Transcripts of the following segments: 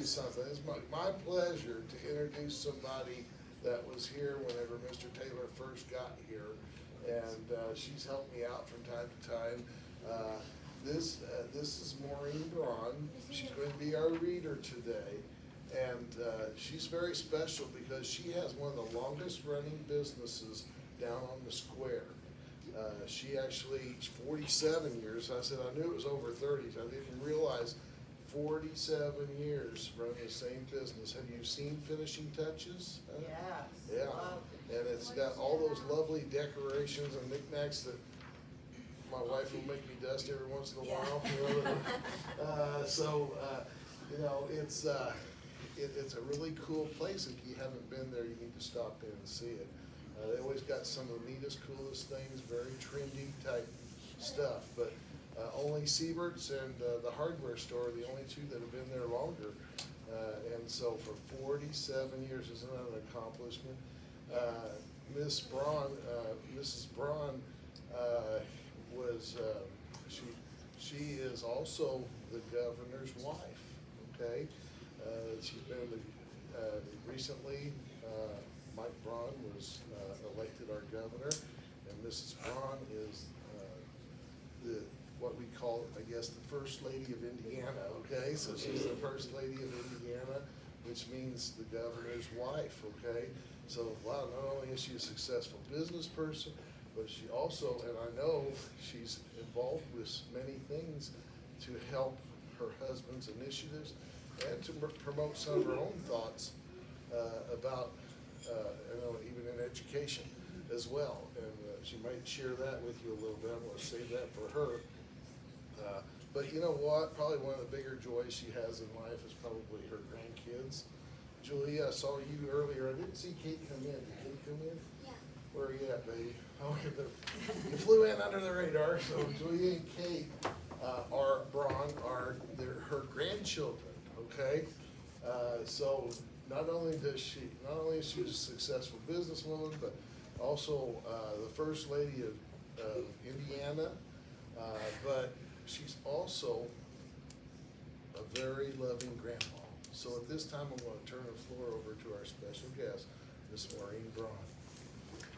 you something. It's my pleasure to introduce somebody that was here whenever Mr. Taylor first got here. And she's helped me out from time to time. This is Maureen Braun. She's going to be our reader today. And she's very special because she has one of the longest running businesses down on the square. She actually, 47 years. I said I knew it was over 30. I didn't realize 47 years running the same business. Have you seen Finishing Touches? Yes. Yeah. Love. And it's got all those lovely decorations and knickknacks that my wife will make me dust every once in a while. You know, it's a really cool place. If you haven't been there, you need to stop in and see it. They always got some of the neatest, coolest things, very trendy type stuff. But only Siebert's and the hardware store are the only two that have been there longer. And so for 47 years, isn't that an accomplishment? Miss Braun, Mrs. Braun was, she is also the governor's wife, okay? She's been, recently, Mike Braun was elected our governor, and Mrs. Braun is what we call, I guess, the First Lady of Indiana, okay? So she's the First Lady of Indiana, which means the governor's wife, okay? So, wow, not only is she a successful business person, but she also, and I know she's involved with many things to help her husband's initiatives and to promote some of her own thoughts about, you know, even in education as well. And she might share that with you a little bit. I'm going to save that for her. But you know what? Probably one of the bigger joys she has in life is probably her grandkids. Julia, I saw you earlier. I didn't see Kate come in. Did Kate come in? Yeah. Where are you at, baby? Oh, you flew in under the radar. So Julia and Kate are Braun, her grandchildren. Okay, so not only is she a successful businesswoman, but also the First Lady of Indiana, but she's also a very loving grandma. So at this time, I'm going to turn the floor over to our special guest, Miss Maureen Braun.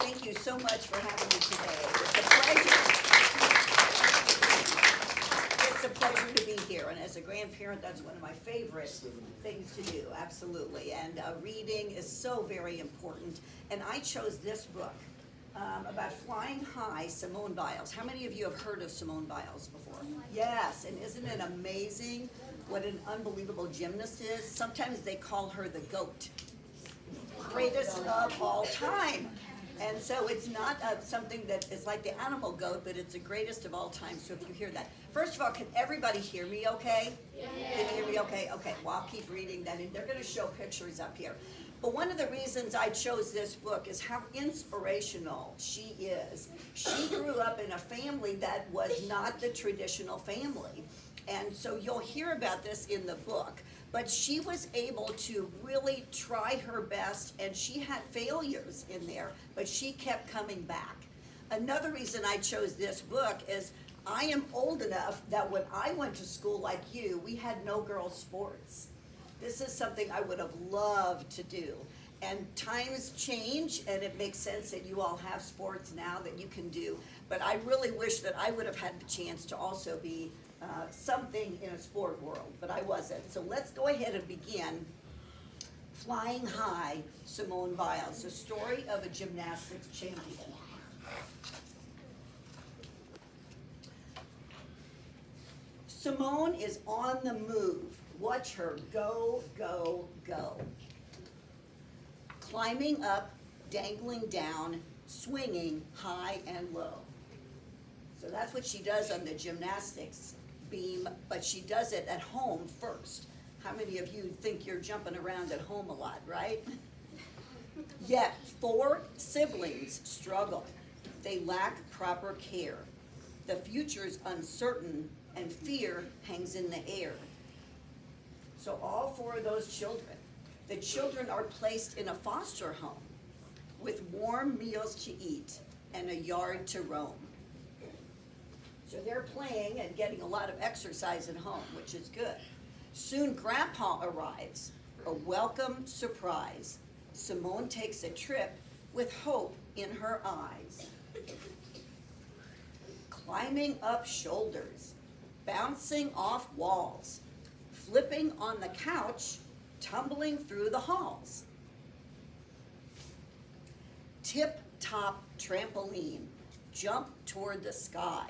Thank you so much for having me today. It's a pleasure to be here, and as a grandparent, that's one of my favorite things to do, absolutely. And reading is so very important. And I chose this book about flying high, Simone Biles. How many of you have heard of Simone Biles before? Yes, and isn't it amazing what an unbelievable gymnast is? Sometimes they call her the GOAT, greatest of all time. And so it's not something that is like the animal goat, but it's the greatest of all time. So if you hear that, first of all, can everybody hear me okay? Yeah. Can you hear me okay? Okay, well, I'll keep reading that, and they're going to show pictures up here. But one of the reasons I chose this book is how inspirational she is. She grew up in a family that was not the traditional family. And so you'll hear about this in the book. But she was able to really try her best, and she had failures in there, but she kept coming back. Another reason I chose this book is I am old enough that when I went to school like you, we had no girls' sports. This is something I would have loved to do. And times change, and it makes sense that you all have sports now that you can do. But I really wish that I would have had the chance to also be something in a sport world, but I wasn't. So let's go ahead and begin. Flying High, Simone Biles, the story of a gymnastics champion. Simone is on the move. Watch her go, go, go. Climbing up, dangling down, swinging high and low. So that's what she does on the gymnastics beam, but she does it at home first. How many of you think you're jumping around at home a lot, right? Yet 4 siblings struggle. They lack proper care. The future is uncertain and fear hangs in the air. So all 4 of those children, the children are placed in a foster home with warm meals to eat and a yard to roam. So they're playing and getting a lot of exercise at home, which is good. Soon Grandpa arrives, a welcome surprise. Simone takes a trip with hope in her eyes. Climbing up shoulders, bouncing off walls, flipping on the couch, tumbling through the halls. Tip-top trampoline, jump toward the sky.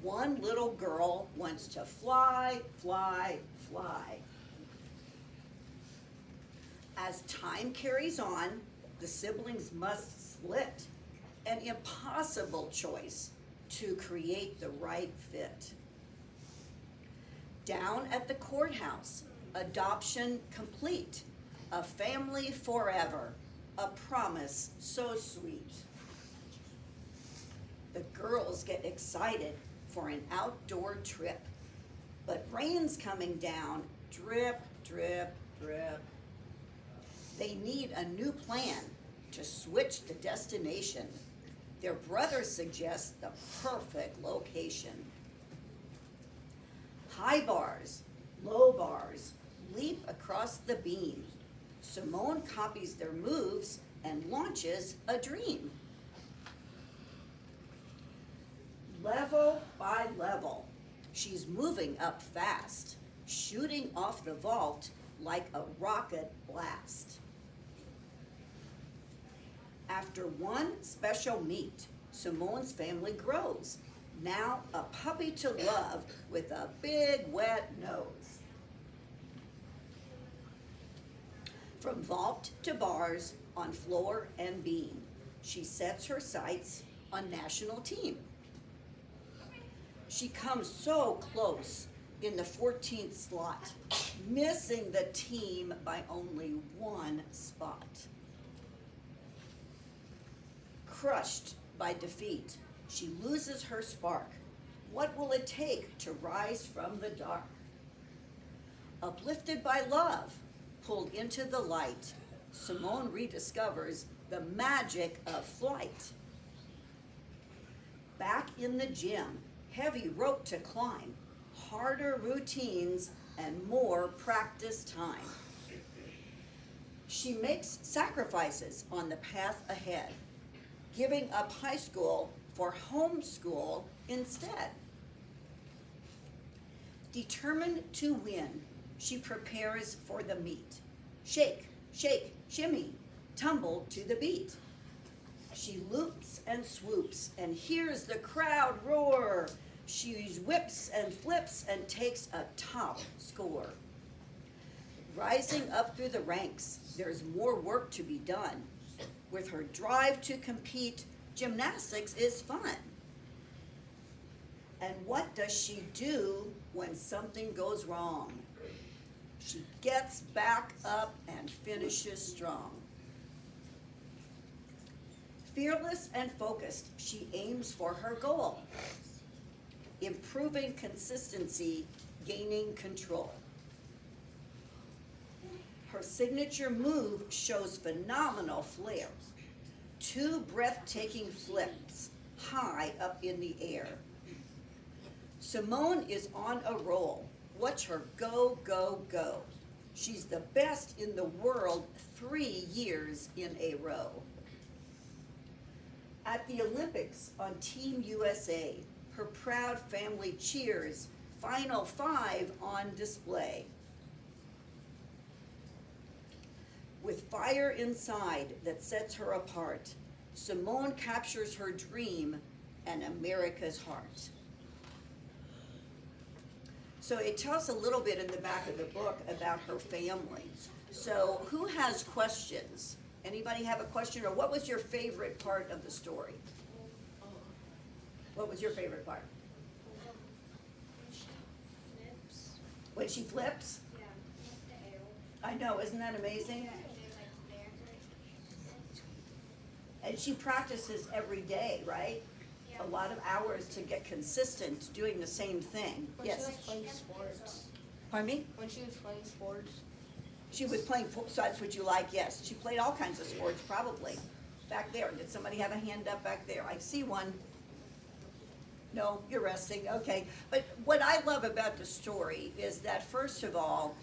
One little girl wants to fly, fly, fly. As time carries on, the siblings must split, an impossible choice to create the right fit. Down at the courthouse, adoption complete, a family forever, a promise so sweet. The girls get excited for an outdoor trip, but rain's coming down, drip, drip, drip. They need a new plan to switch the destination. Their brother suggests the perfect location. High bars, low bars, leap across the beam. Simone copies their moves and launches a dream. Level by level, she's moving up fast, shooting off the vault like a rocket blast. After one special meet, Simone's family grows, now a puppy to love with a big wet nose. From vault to bars, on floor and beam, she sets her sights on national team. She comes so close in the 14th slot, missing the team by only one spot. Crushed by defeat, she loses her spark. What will it take to rise from the dark? Uplifted by love, pulled into the light, Simone rediscovers the magic of flight. Back in the gym, heavy rope to climb, harder routines and more practice time. She makes sacrifices on the path ahead, giving up high school for homeschool instead. Determined to win, she prepares for the meet. Shake, shake, shimmy, tumble to the beat. She loops and swoops and hears the crowd roar. She whips and flips and takes a top score. Rising up through the ranks, there's more work to be done. With her drive to compete, gymnastics is fun. And what does she do when something goes wrong? She gets back up and finishes strong. Fearless and focused, she aims for her goal. Improving consistency, gaining control. Her signature move shows phenomenal flair. 2 breathtaking flips high up in the air. Simone is on a roll. Watch her go, go, go. She's the best in the world 3 years in a row. At the Olympics on Team USA, her proud family cheers, Final 5 on display. With fire inside that sets her apart, Simone captures her dream and America's heart. So it tells a little bit in the back of the book about her family. So who has questions? Anybody have a question, or what was your favorite part of the story? What was your favorite part? Flips. When she flips? Yeah, the arrow. I know, isn't that amazing? Yeah, they're like there. And she practices every day, right? Yeah. A lot of hours to get consistent doing the same thing. When she Yes. was playing sports. Pardon me? When she was playing sports. She was playing, so that's what you like, yes. She played all kinds of sports, probably. Back there, did somebody have a hand up back there? I see one. No, you're resting, okay. But what I love about the story is that, first of all,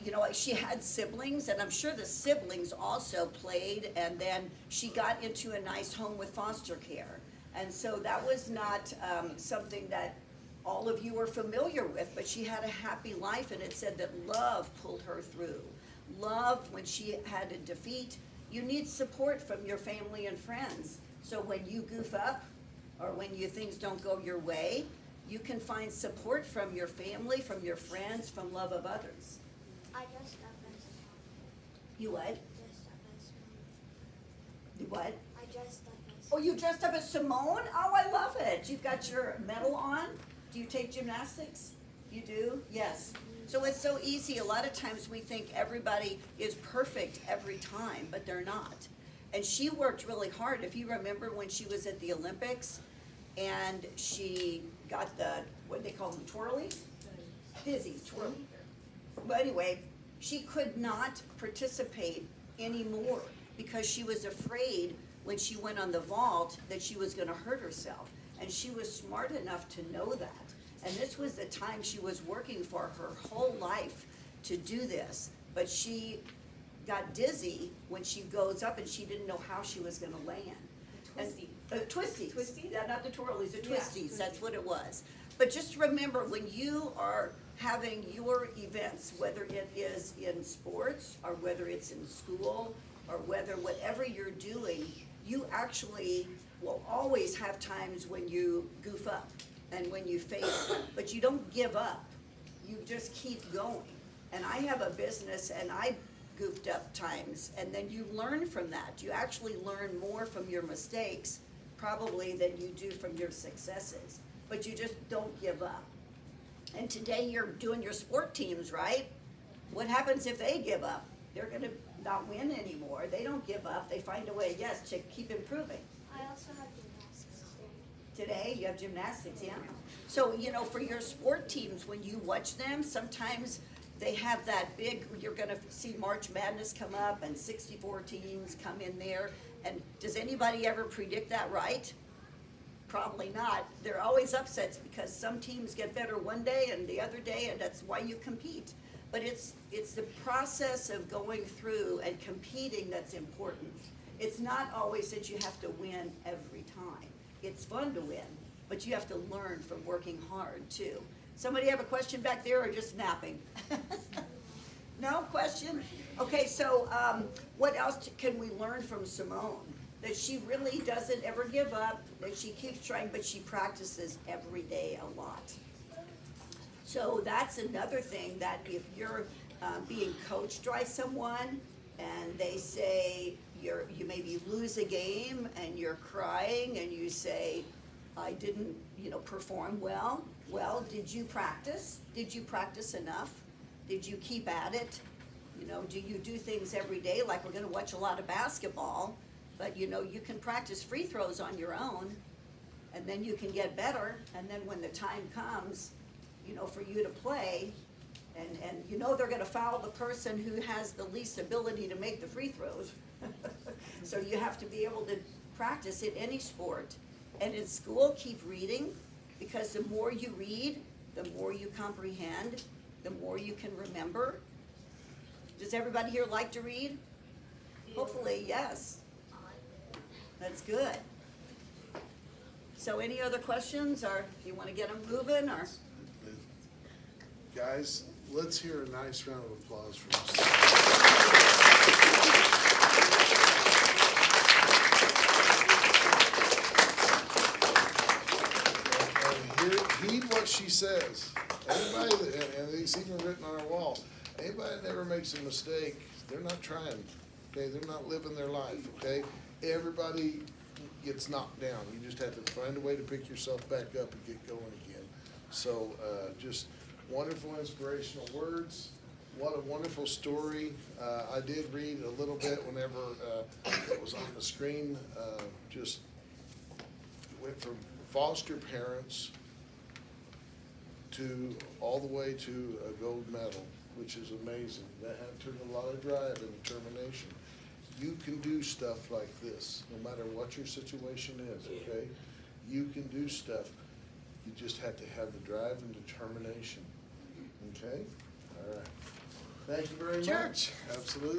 you know, she had siblings, and I'm sure the siblings also played, and then she got into a nice home with foster care. And so that was not something that all of you are familiar with, but she had a happy life, and it said that love pulled her through. Love, when she had a defeat, you need support from your family and friends. So when you goof up, or when things don't go your way, you can find support from your family, from your friends, from love of others. I dressed up as You what? dressed up as You what? I dressed up as Oh, you dressed up as Simone? Oh, I love it. You've got your medal on? Do you take gymnastics? You do? Yes. So it's so easy. A lot of times we think everybody is perfect every time, but they're not. And she worked really hard. If you remember when she was at the Olympics and she got the, what do they call them, twirlies? Dizzies, twirlies. But anyway, she could not participate anymore because she was afraid when she went on the vault that she was gonna hurt herself. And she was smart enough to know that. And this was the time she was working for her whole life to do this. But she got dizzy when she goes up and she didn't know how she was gonna land. Twisties. Twisties. Twisties? Yeah, not the twirlies, the Yeah, twisties, that's twisties. what it was. But just remember, when you are having your events, whether it is in sports, or whether it's in school, or whatever you're doing, you actually will always have times when you goof up and when you fail, but you don't give up. You just keep going. And I have a business and I goofed up times, and then you learn from that. You actually learn more from your mistakes probably than you do from your successes, but you just don't give up. And today you're doing your sport teams, right? What happens if they give up? They're gonna not win anymore. They don't give up. They find a way, yes, to keep improving. I also have gymnastics today. Today, you have gymnastics, yeah. So, you know, for your sport teams, when you watch them, sometimes they have that big, you're gonna see March Madness come up and 64 teams come in there. And does anybody ever predict that right? Probably not. There are always upsets because some teams get better one day and the other day, and that's why you compete. But it's the process of going through and competing that's important. It's not always that you have to win every time. It's fun to win, but you have to learn from working hard too. Somebody have a question back there or just napping? No question? Okay, so what else can we learn from Simone? That she really doesn't ever give up, that she keeps trying, but she practices every day a lot. So that's another thing, that if you're being coached by someone and they say you maybe lose a game and you're crying and you say, I didn't, perform well. Well, did you practice? Did you practice enough? Did you keep at it? Do you do things every day? Like, we're gonna watch a lot of basketball, but you can practice free throws on your own, and then you can get better, and then when the time comes, for you to play, and they're gonna foul the person who has the least ability to make the free throws. So you have to be able to practice in any sport. And in school, keep reading, because the more you read, the more you comprehend, the more you can remember. Does everybody here like to read? Hopefully, yes. That's good. So any other questions, or you wanna get them moving, or? Guys, let's hear a nice round of applause for this. And heed what she says. Anybody, and it's even written on our wall, anybody that never makes a mistake, they're not trying, okay? They're not living their life, okay? Everybody gets knocked down. You just have to find a way to pick yourself back up and get going again. So, just wonderful inspirational words. What a wonderful story. I did read a little bit whenever it was on the screen. Just went from foster parents to all the way to a gold medal, which is amazing. That took a lot of drive and determination. You can do stuff like this, no matter what your situation is, okay? You can do stuff. You just have to have the drive and determination. Okay? All right. Thank you very Sure. much. Absolutely.